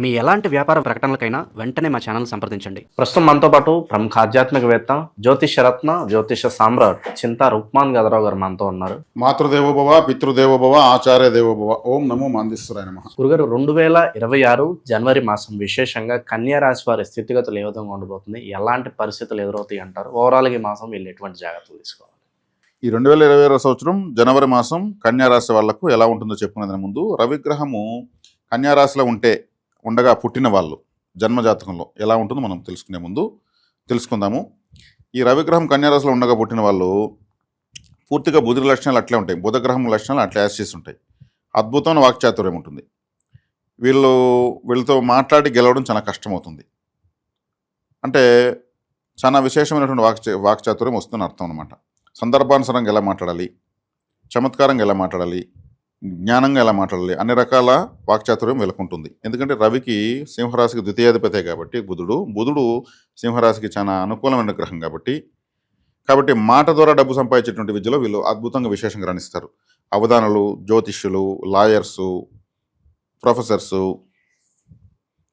మీ ఎలాంటి వ్యాపార ప్రకటనలకైనా వెంటనే మా ఛానల్ సంప్రదించండి. ప్రస్తుతం మనతో పాటు ప్రముఖ ఆధ్యాత్మికవేత్త, జ్యోతిషరత్న, జ్యోతిష సామ్రాట్ చింతా రుక్మాన్ గదరావు గారు మనతో ఉన్నారు. మాతృదేవోభవ, పితృదేవోభవ, ఆచార్య దేవోభవ. ఓం నమో మాందేశ్వరాయ నమః. గురుగారు, 2026 జనవరి మాసం విశేషంగా కన్యా రాశి వారి స్థితిగతులు ఏ విధంగా ఉండబోతుంది, ఎలాంటి పరిస్థితులు ఎదురవుతాయి అంటారు? ఓవరాల్గా ఈ మాసం వీళ్ళు ఎటువంటి జాగ్రత్తలు తీసుకోవాలి? ఈ 2026 సంవత్సరం జనవరి మాసం కన్యా రాశి వాళ్లకు ఎలా ఉంటుందో చెప్పుకునేదాని ముందు, రవిగ్రహము కన్యా రాశిలో ఉండగా పుట్టిన వాళ్ళు జన్మజాతకంలో ఎలా ఉంటుందో మనం తెలుసుకునే ముందు తెలుసుకుందాము. ఈ రవిగ్రహం కన్యారాశిలో ఉండగా పుట్టిన వాళ్ళు పూర్తిగా బుధుడి లక్షణాలు అట్లే ఉంటాయి, బుధగ్రహం లక్షణాలు అట్లా యాజ్ చేసి ఉంటాయి. అద్భుతమైన వాక్చాతుర్యం ఉంటుంది. వీళ్ళతో మాట్లాడి గెలవడం చాలా కష్టమవుతుంది. అంటే చాలా విశేషమైనటువంటి వాక్చాతుర్యం వస్తుందని అర్థం అనమాట. సందర్భానుసారంగా ఎలా మాట్లాడాలి, చమత్కారంగా ఎలా మాట్లాడాలి, జ్ఞానంగా ఎలా మాట్లాడాలి, అన్ని రకాల వాక్చాతుర్యం వెలుకుంటుంది. ఎందుకంటే రవికి సింహరాశికి ద్వితీయాధిపతే కాబట్టి బుధుడు సింహరాశికి చాలా అనుకూలమైన గ్రహం కాబట్టి మాట ద్వారా డబ్బు సంపాదించేటువంటి విద్యలో వీళ్ళు అద్భుతంగా విశేషంగా రాణిస్తారు. అవధానులు, జ్యోతిష్యులు, లాయర్సు, ప్రొఫెసర్సు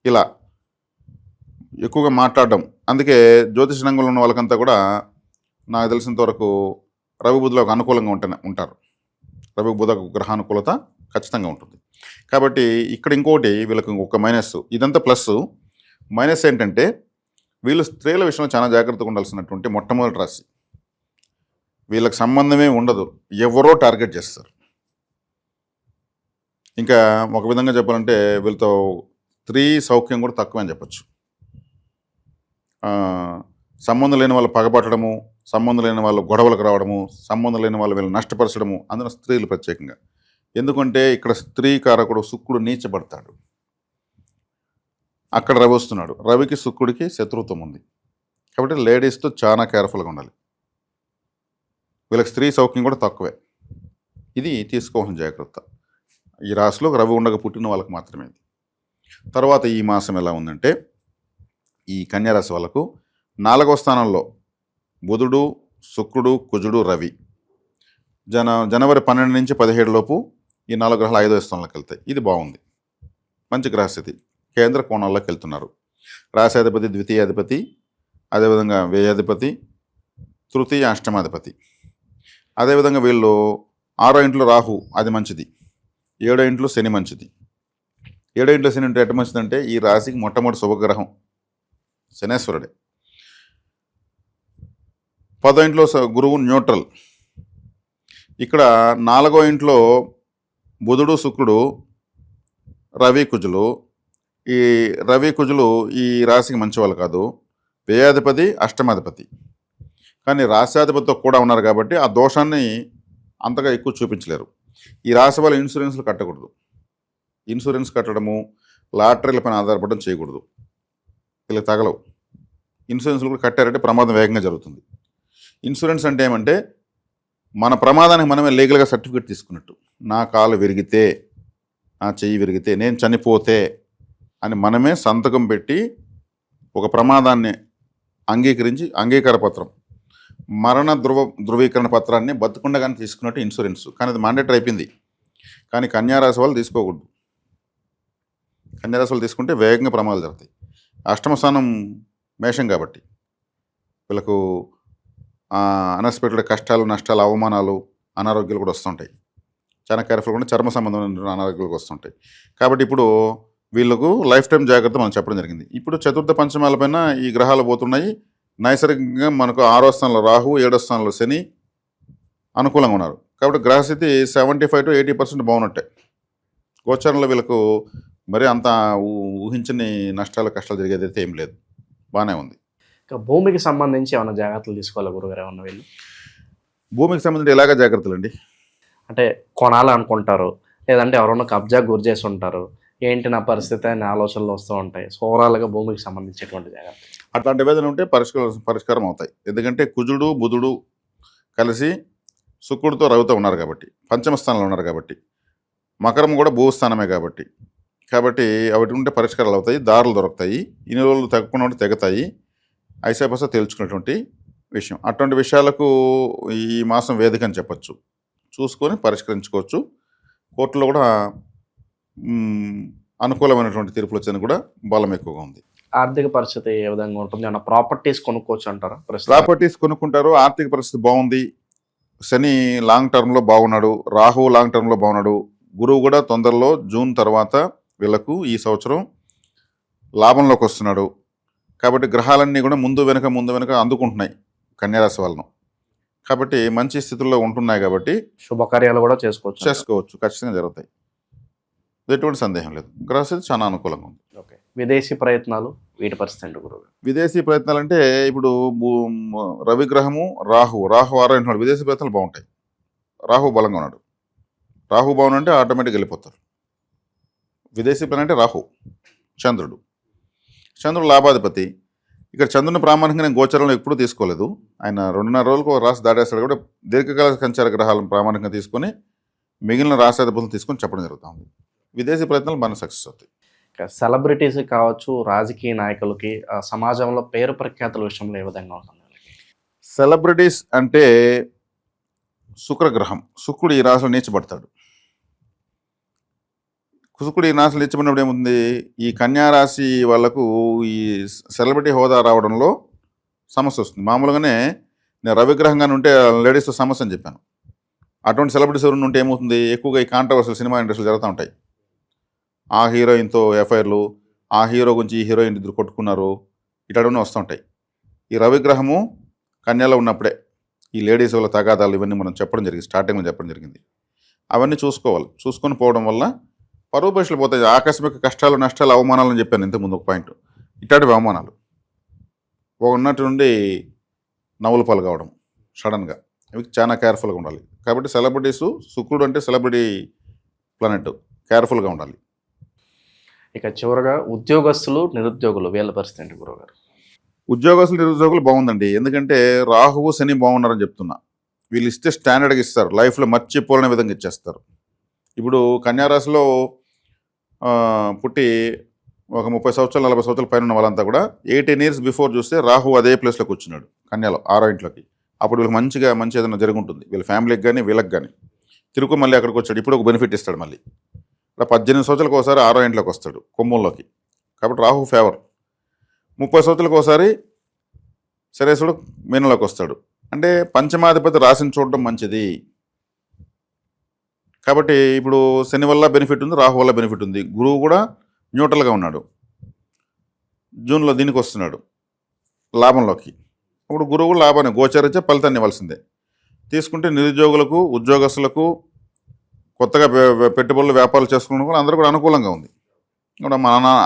ఇలా ఎక్కువగా మాట్లాడడం. అందుకే జ్యోతిష రంగంలో ఉన్న వాళ్ళకంతా కూడా నాకు తెలిసినంత వరకు రవి బుధులు ఒక అనుకూలంగా ఉంటారు. రవి బుధ గ్రహానుకూలత ఖచ్చితంగా ఉంటుంది. కాబట్టి ఇక్కడ ఇంకోటి వీళ్ళకి ఒక మైనస్, ఇదంతా ప్లస్. మైనస్ ఏంటంటే వీళ్ళు స్త్రీల విషయంలో చాలా జాగ్రత్తగా ఉండాల్సినటువంటి మొట్టమొదటి రాశి. వీళ్ళకి సంబంధమే ఉండదు, ఎవరో టార్గెట్ చేస్తారు. ఇంకా ఒక విధంగా చెప్పాలంటే వీళ్ళతో స్త్రీ సౌఖ్యం కూడా తక్కువ అని చెప్పచ్చు. సంబంధం లేని వాళ్ళు పగబట్టడము, సంబంధం లేని వాళ్ళు గొడవలకు రావడము, సంబంధం లేని వాళ్ళు వీళ్ళు నష్టపరచడము, అందులో స్త్రీలు ప్రత్యేకంగా. ఎందుకంటే ఇక్కడ స్త్రీ కారకుడు శుక్రుడు నీచబడతాడు, అక్కడ రవి వస్తున్నాడు. రవికి శుక్రుడికి శత్రుత్వం ఉంది కాబట్టి లేడీస్తో చాలా కేర్ఫుల్గా ఉండాలి. వీళ్ళకి స్త్రీ సౌఖ్యం కూడా తక్కువే. ఇది తీసుకోవాల్సిన జాగ్రత్త. ఈ రాశిలో రవి ఉండగా పుట్టిన వాళ్ళకి మాత్రమే. తర్వాత ఈ మాసం ఎలా ఉందంటే, ఈ కన్యారాశి వాళ్ళకు 4వ స్థానంలో బుధుడు, శుక్రుడు, కుజుడు, రవి జనవరి 12 నుంచి 17 లోపు ఈ 4 గ్రహాలు 5వ స్థానంలోకి వెళ్తాయి. ఇది బాగుంది, మంచి గ్రహస్థితి. కేంద్ర కోణాల్లోకి వెళ్తున్నారు. రాశాధిపతి, ద్వితీయాధిపతి, అదేవిధంగా వ్యయాధిపతి, తృతీయ అష్టమాధిపతి. అదేవిధంగా వీళ్ళు 6వ ఇంట్లో రాహు, అది మంచిది. 7వ ఇంట్లో శని మంచిది. 7వ ఇంట్లో శని అంటే ఎట్ట మంచిదంటే ఈ రాశికి మొట్టమొదటి శుభగ్రహం శనేశ్వరుడే. 10వ ఇంట్లో గురువు న్యూట్రల్. ఇక్కడ 4వ ఇంట్లో బుధుడు, శుక్రుడు, రవి, కుజులు. ఈ రవి, కుజులు ఈ రాశికి మంచి వాళ్ళు కాదు. వ్యయాధిపతి, అష్టమాధిపతి. కానీ రాశ్యాధిపతితో కూడా ఉన్నారు కాబట్టి ఆ దోషాన్ని అంతగా ఎక్కువ చూపించలేరు. ఈ రాశి వాళ్ళు ఇన్సూరెన్స్లు కట్టకూడదు. ఇన్సూరెన్స్ కట్టడము, లాటరీల పైన ఆధారపడడం చేయకూడదు. వీళ్ళకి తగలవు. ఇన్సూరెన్స్లు కూడా కట్టారంటే ప్రమాదం వేగంగా జరుగుతుంది. ఇన్సూరెన్స్ అంటే ఏమంటే మన ప్రమాదానికి మనమే లీగల్గా సర్టిఫికేట్ తీసుకున్నట్టు. నా కాలు విరిగితే, నా చెయ్యి విరిగితే, నేను చనిపోతే అని మనమే సంతకం పెట్టి ఒక ప్రమాదాన్ని అంగీకరించి అంగీకార పత్రం, మరణ ధృవీకరణ పత్రాన్ని బతుకుండగానే తీసుకున్నట్టు ఇన్సూరెన్స్. కానీ అది మాండేటరీ అయిపోయింది. కానీ కన్యారాశి వాళ్ళు తీసుకోకూడదు. కన్యారాశి వాళ్ళు తీసుకుంటే వేగంగా ప్రమాదాలు జరుగుతాయి. అష్టమ స్థానం మేషం కాబట్టి వీళ్ళకు అన్ఎక్స్పెక్టెడ్ కష్టాలు, నష్టాలు, అవమానాలు, అనారోగ్యాలు కూడా వస్తుంటాయి. చాలా కేర్ఫుల్గా ఉంటే చర్మ సంబంధమైన అనారోగ్యాలు వస్తుంటాయి. కాబట్టి ఇప్పుడు వీళ్ళకు లైఫ్ టైం జాగ్రత్త మనం చెప్పడం జరిగింది. ఇప్పుడు చతుర్థ పంచమాలపైన ఈ గ్రహాలు పోతున్నాయి. నైసర్గికంగా మనకు 6వ స్థానంలో రాహు, 7వ స్థానంలో శని అనుకూలంగా ఉన్నారు. కాబట్టి గ్రహస్థితి 75 to 80% బాగున్నట్టే. గోచారంలో వీళ్ళకు మరి అంత ఊహించని నష్టాలు, కష్టాలు జరిగేదైతే ఏం లేదు, బాగానే ఉంది. ఇక భూమికి సంబంధించి ఏమైనా జాగ్రత్తలు తీసుకోవాలి గురుగారు? ఏమన్నా వీళ్ళు భూమికి సంబంధించి ఎలాగ జాగ్రత్తలు అండి? అంటే కొనాలి అనుకుంటారు, లేదంటే ఎవరైనా కబ్జా గురి చేసి ఉంటారు, ఏంటి నా పరిస్థితి అనే ఆలోచనలు వస్తూ ఉంటాయి. సో ఓవరాల్గా భూమికి సంబంధించేటువంటి జాగ్రత్త అట్లాంటి వేదన ఉంటే పరిష్కారం అవుతాయి. ఎందుకంటే కుజుడు, బుధుడు కలిసి శుక్రుడితో రవితో ఉన్నారు కాబట్టి, పంచమ స్థానంలో ఉన్నారు కాబట్టి, మకరం కూడా భూస్థానమే కాబట్టి అవి ఉంటే పరిష్కారాలు అవుతాయి, దారులు దొరుకుతాయి. ఇన్ని రోజులు తగ్గకుండా ఉంటే తెగతాయి. ఐసాపస తేల్చుకునేటువంటి విషయం. అటువంటి విషయాలకు ఈ మాసం వేదిక అని చెప్పచ్చు. చూసుకొని పరిష్కరించుకోవచ్చు. కోర్టులో కూడా అనుకూలమైనటువంటి తీర్పులు వచ్చేందుకు కూడా బలం ఎక్కువగా ఉంది. ఆర్థిక పరిస్థితి ఏ విధంగా ఉంటుంది? ఏమన్నా ప్రాపర్టీస్ కొనుక్కోవచ్చు అంటారా ప్రస్తుతం? ప్రాపర్టీస్ కొనుక్కుంటారు. ఆర్థిక పరిస్థితి బాగుంది. శని లాంగ్ టర్మ్లో బాగున్నాడు, రాహు లాంగ్ టర్మ్లో బాగున్నాడు, గురువు కూడా తొందరలో జూన్ తర్వాత వీళ్ళకు ఈ సంవత్సరం లాభంలోకి వస్తున్నాడు. కాబట్టి గ్రహాలన్నీ కూడా ముందు వెనుక అందుకుంటున్నాయి కన్యారాశి వాళ్ళను. కాబట్టి మంచి స్థితిలో ఉంటున్నాయి. కాబట్టి శుభకార్యాలు కూడా చేసుకోవచ్చు. ఖచ్చితంగా జరుగుతాయి, ఎటువంటి సందేహం లేదు. గ్రహస్థితి చాలా అనుకూలంగా ఉంది. ఓకే. విదేశీ ప్రయత్నాలు వీటి పరిస్థితి ఏంటి గురువుగారు? విదేశీ ప్రయత్నాలు అంటే ఇప్పుడు రవి గ్రహము రాహు ఆరోగ్యం, విదేశీ ప్రయత్నాలు బాగుంటాయి. రాహు బలంగా ఉన్నాడు. రాహు బాగుంటే ఆటోమేటిక్గా వెళ్ళిపోతారు. విదేశీ పని అంటే రాహు, చంద్రుడు లాభాధిపతి. ఇక్కడ చంద్రుని ప్రామాణికంగా నేను గోచరంలో ఎప్పుడూ తీసుకోలేదు. ఆయన 2.5 రోజులకు రాశి దాటేస్తాడు. కూడా దీర్ఘకాల సంచార గ్రహాలను ప్రామాణికంగా తీసుకొని మిగిలిన రాశాధిపతులు తీసుకొని చెప్పడం జరుగుతుంది. విదేశీ ప్రయత్నాలు బాగా సక్సెస్ అవుతాయి. సెలబ్రిటీస్ కావచ్చు, రాజకీయ నాయకులకి సమాజంలో పేరు ప్రఖ్యాతుల విషయంలో ఏ విధంగా ఉంటుంది? సెలబ్రిటీస్ అంటే శుక్రగ్రహం, శుక్రుడు ఈ రాశిలో నీచబడతాడు. శుక్రుడు ఈ రాశిలో నీచబడినప్పుడు ఏముంది, ఈ కన్యారాశి వాళ్ళకు ఈ సెలబ్రిటీ హోదా రావడంలో సమస్య వస్తుంది. మామూలుగానే నేను రవిగ్రహంగానే ఉంటే లేడీస్తో సమస్య అని చెప్పాను. అటువంటి సెలబ్రిటీస్ ఎవరు ఉంటే ఏమవుతుంది, ఎక్కువగా ఈ కాంట్రవర్సీలు సినిమా ఇండస్ట్రీలో జరుగుతూ ఉంటాయి. ఆ హీరోయిన్తో ఎఫ్ఐఆర్లు, ఆ హీరో గురించి ఈ హీరోయిన్ ఇద్దరు కొట్టుకున్నారు, ఇట్లాంటివన్నీ వస్తుంటాయి. ఈ రవిగ్రహము కన్యలో ఉన్నప్పుడే ఈ లేడీస్ వాళ్ళ తగాదాలు ఇవన్నీ మనం స్టార్టింగ్లో చెప్పడం జరిగింది. అవన్నీ చూసుకొని పోవడం వల్ల పరువు ప్రశ్నలు పోతాయి. ఆకస్మిక కష్టాలు, నష్టాలు, అవమానాలు అని చెప్పాను ఇంతకుముందు ఒక పాయింట్. ఇట్లాంటివి అవమానాలు ఉన్నట్టు నుండి నవ్వుల పాలు కావడం సడన్గా, ఇవి చాలా కేర్ఫుల్గా ఉండాలి. కాబట్టి సెలబ్రిటీసు, శుక్రుడు అంటే సెలబ్రిటీ ప్లానెట్, కేర్ఫుల్గా ఉండాలి. ఇక చివరగా ఉద్యోగస్తులు, నిరుద్యోగులు వీళ్ళ పరిస్థితి ఏంటి గురువుగారు? ఉద్యోగస్తులు, నిరుద్యోగులు బాగుందండి. ఎందుకంటే రాహువు శని బాగున్నారని చెప్తున్నా. వీళ్ళు ఇస్తే స్టాండర్డ్గా ఇస్తారు, లైఫ్లో మర్చిపోలేని విధంగా ఇచ్చేస్తారు. ఇప్పుడు కన్యారాశిలో పుట్టి ఒక 30 సంవత్సరాలు 40 సంవత్సరాల పైన ఉన్న వాళ్ళంతా కూడా 18 years బిఫోర్ చూస్తే రాహు అదే ప్లేస్లో కూర్చున్నాడు కన్యాలో, 6వ ఇంట్లోకి. అప్పుడు వీళ్ళకి మంచి ఏదైనా జరుగుంటుంది, వీళ్ళ ఫ్యామిలీకి కానీ వీళ్ళకి కానీ. తిరుగు మళ్ళీ అక్కడికి వచ్చాడు, ఇప్పుడు ఒక బెనిఫిట్ ఇస్తాడు. మళ్ళీ ఇలా 18 సంవత్సరాలకు ఒకసారి 6వ ఇంట్లోకి వస్తాడు, కుంభంలోకి. కాబట్టి రాహు ఫేవర్. 30 సంవత్సరాలకు ఒకసారి శనేశ్వరుడు మీనంలోకి వస్తాడు. అంటే పంచమాధిపతి రాశిని చూడడం మంచిది. కాబట్టి ఇప్పుడు శని వల్ల బెనిఫిట్ ఉంది, రాహు వల్ల బెనిఫిట్ ఉంది. గురువు కూడా న్యూట్రల్గా ఉన్నాడు, జూన్లో దీనికి వస్తున్నాడు లాభంలోకి. ఇప్పుడు గురువు లాభాన్ని గోచరించే ఫలితాన్ని ఇవ్వాల్సిందే. తీసుకుంటే నిరుద్యోగులకు, ఉద్యోగస్తులకు, కొత్తగా పెట్టుబడులు వ్యాపారాలు చేసుకున్న కూడా అందరూ కూడా అనుకూలంగా ఉంది. ఇప్పుడు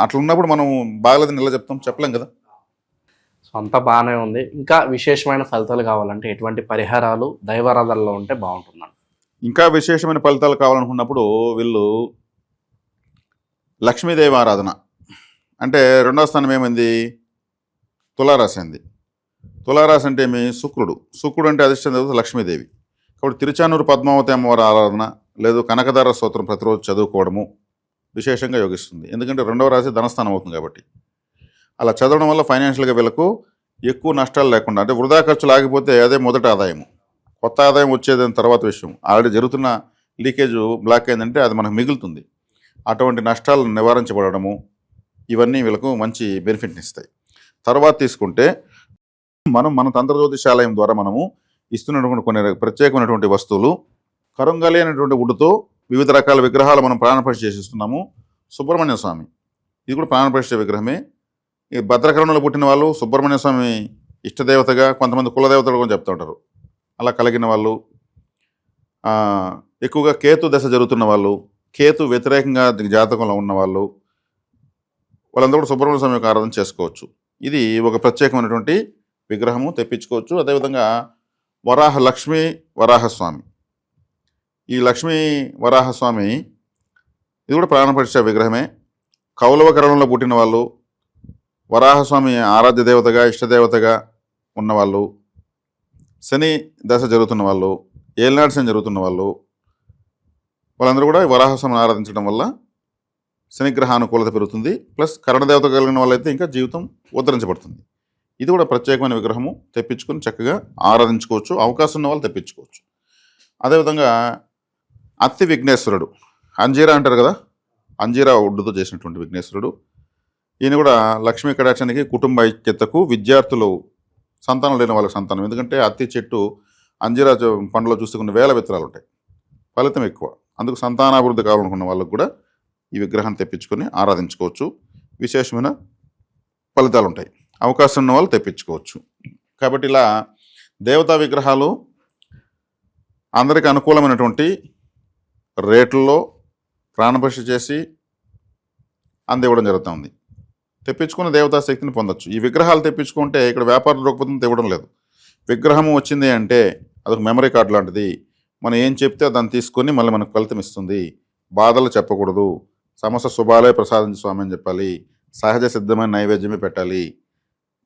అట్లా ఉన్నప్పుడు మనం బాగలేదని ఇలా చెప్పలేం కదా. సో అంతా బాగానే ఉంది. ఇంకా విశేషమైన ఫలితాలు కావాలంటే ఎటువంటి పరిహారాలు దైవారాధనలో ఉంటే బాగుంటుందండి? ఇంకా విశేషమైన ఫలితాలు కావాలనుకున్నప్పుడు వీళ్ళు లక్ష్మీదేవి ఆరాధన. అంటే 2వ స్థానం ఏమైంది, తులారాశి అయింది. తులారాశి అంటే ఏమి, శుక్రుడు అంటే అధిష్టాన దేవత లక్ష్మీదేవి. కాబట్టి తిరుచానూరు పద్మావతి అమ్మవారి ఆరాధన లేదు కనకదార స్తోత్రం ప్రతిరోజు చదువుకోవడము విశేషంగా యోగిస్తుంది. ఎందుకంటే 2వ రాశి ధనస్థానం అవుతుంది కాబట్టి. అలా చదవడం వల్ల ఫైనాన్షియల్గా వీళ్ళకు ఎక్కువ నష్టాలు లేకుండా, అంటే వృధా ఖర్చులు ఆగిపోతే అదే మొదటి ఆదాయము. కొత్త ఆదాయం వచ్చేదని తర్వాత విషయం. ఆల్రెడీ జరుగుతున్న లీకేజ్ బ్లాక్ అయిందంటే అది మనకు మిగులుతుంది. అటువంటి నష్టాలను నివారించబడము ఇవన్నీ వీళ్ళకు మంచి బెనిఫిట్ని ఇస్తాయి. తర్వాత తీసుకుంటే మన తంత్ర జ్యోతిషాలయం ద్వారా మనము ఇస్తున్నటువంటి కొన్ని ప్రత్యేకమైనటువంటి వస్తువులు, కరుంగలి అనేటువంటి వుడ్డుతో వివిధ రకాల విగ్రహాలు మనం ప్రాణప్రతిష్ఠ చేసిస్తున్నాము. సుబ్రహ్మణ్య స్వామి ఇది కూడా ప్రాణప్రతిష్ఠ విగ్రహమే. ఈ భద్రకరణలో పుట్టిన వాళ్ళు సుబ్రహ్మణ్య స్వామి ఇష్టదేవతగా, కొంతమంది కులదేవతలు కూడా చెప్తూ ఉంటారు. అలా కలిగిన వాళ్ళు, ఎక్కువగా కేతు దశ జరుగుతున్న వాళ్ళు, కేతు వ్యతిరేకంగా జాతకంలో ఉన్న వాళ్ళందరూ కూడా సుబ్రహ్మణ్య స్వామి యొక్క ఆరాధన చేసుకోవచ్చు. ఇది ఒక ప్రత్యేకమైనటువంటి విగ్రహము తెప్పించుకోవచ్చు. అదేవిధంగా లక్ష్మీ వరాహస్వామి, ఈ లక్ష్మీ వరాహస్వామి ఇది కూడా ప్రాణప్రతిష్ఠ విగ్రహమే. కౌలవకరణంలో పుట్టిన వాళ్ళు, వరాహస్వామి ఆరాధ్య దేవతగా, ఇష్టదేవతగా ఉన్నవాళ్ళు, శని దశ జరుగుతున్న వాళ్ళు, ఏలినాడు శని జరుగుతున్న వాళ్ళందరూ కూడా వరాహస్వామిని ఆరాధించడం వల్ల శనిగ్రహ అనుకూలత పెరుగుతుంది. ప్లస్ కరణదేవత కలిగిన వాళ్ళైతే ఇంకా జీవితం ఉద్ధరించబడుతుంది. ఇది కూడా ప్రత్యేకమైన విగ్రహము తెప్పించుకొని చక్కగా ఆరాధించుకోవచ్చు. అవకాశం ఉన్న వాళ్ళు తెప్పించుకోవచ్చు. అదేవిధంగా అత్తి విఘ్నేశ్వరుడు, అంజీరా అంటారు కదా, అంజీరా వుడ్డుతో చేసినటువంటి విఘ్నేశ్వరుడు. ఈయన కూడా లక్ష్మీ కటాక్షానికి, కుటుంబ ఐక్యతకు, విద్యార్థులు సంతానం లేని వాళ్ళకి సంతానం. ఎందుకంటే అత్తి చెట్టు అంజీరా పండులో చూస్తే కొన్ని వేల విత్తనాలు ఉంటాయి, ఫలితం ఎక్కువ. అందుకు సంతానాభివృద్ధి కావాలనుకున్న వాళ్ళకు కూడా ఈ విగ్రహం తెప్పించుకొని ఆరాధించుకోవచ్చు. విశేషమైన ఫలితాలు ఉంటాయి. అవకాశం ఉన్న వాళ్ళు తెప్పించుకోవచ్చు. కాబట్టి ఇలా దేవతా విగ్రహాలు అందరికీ అనుకూలమైనటువంటి రేట్లలో ప్రాణప్రతిష్ఠ చేసి అందివ్వడం జరుగుతుంది. తెప్పించుకున్న దేవతా శక్తిని పొందొచ్చు. ఈ విగ్రహాలు తెప్పించుకుంటే ఇక్కడ వ్యాపార దృక్పథం ఇవ్వడం లేదు. విగ్రహం వచ్చింది అంటే అదొక మెమరీ కార్డు లాంటిది. మనం ఏం చెప్తే దాన్ని తీసుకొని మళ్ళీ మనకు ఫలితం ఇస్తుంది. బాధలు చెప్పకూడదు, సమస్త శుభాలే ప్రసాదించు స్వామి అని చెప్పాలి, సహజ సిద్ధమైన నైవేద్యమే పెట్టాలి.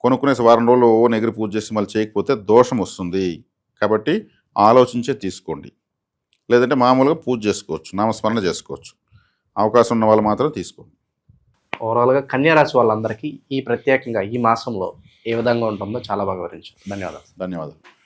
కొనుక్కునేసి వారం రోజులు నెగిరి పూజ చేసి మళ్ళీ చేయకపోతే దోషం వస్తుంది. కాబట్టి ఆలోచించే తీసుకోండి. లేదంటే మామూలుగా పూజ చేసుకోవచ్చు, నామస్మరణ చేసుకోవచ్చు. అవకాశం ఉన్న వాళ్ళు మాత్రం తీసుకోండి. ఓవరాల్గా కన్యారాశి వాళ్ళందరికీ ఈ ప్రత్యేకంగా ఈ మాసంలో ఏ విధంగా ఉంటుందో చాలా బాగా వివరించారు. ధన్యవాదాలు. ధన్యవాదాలు.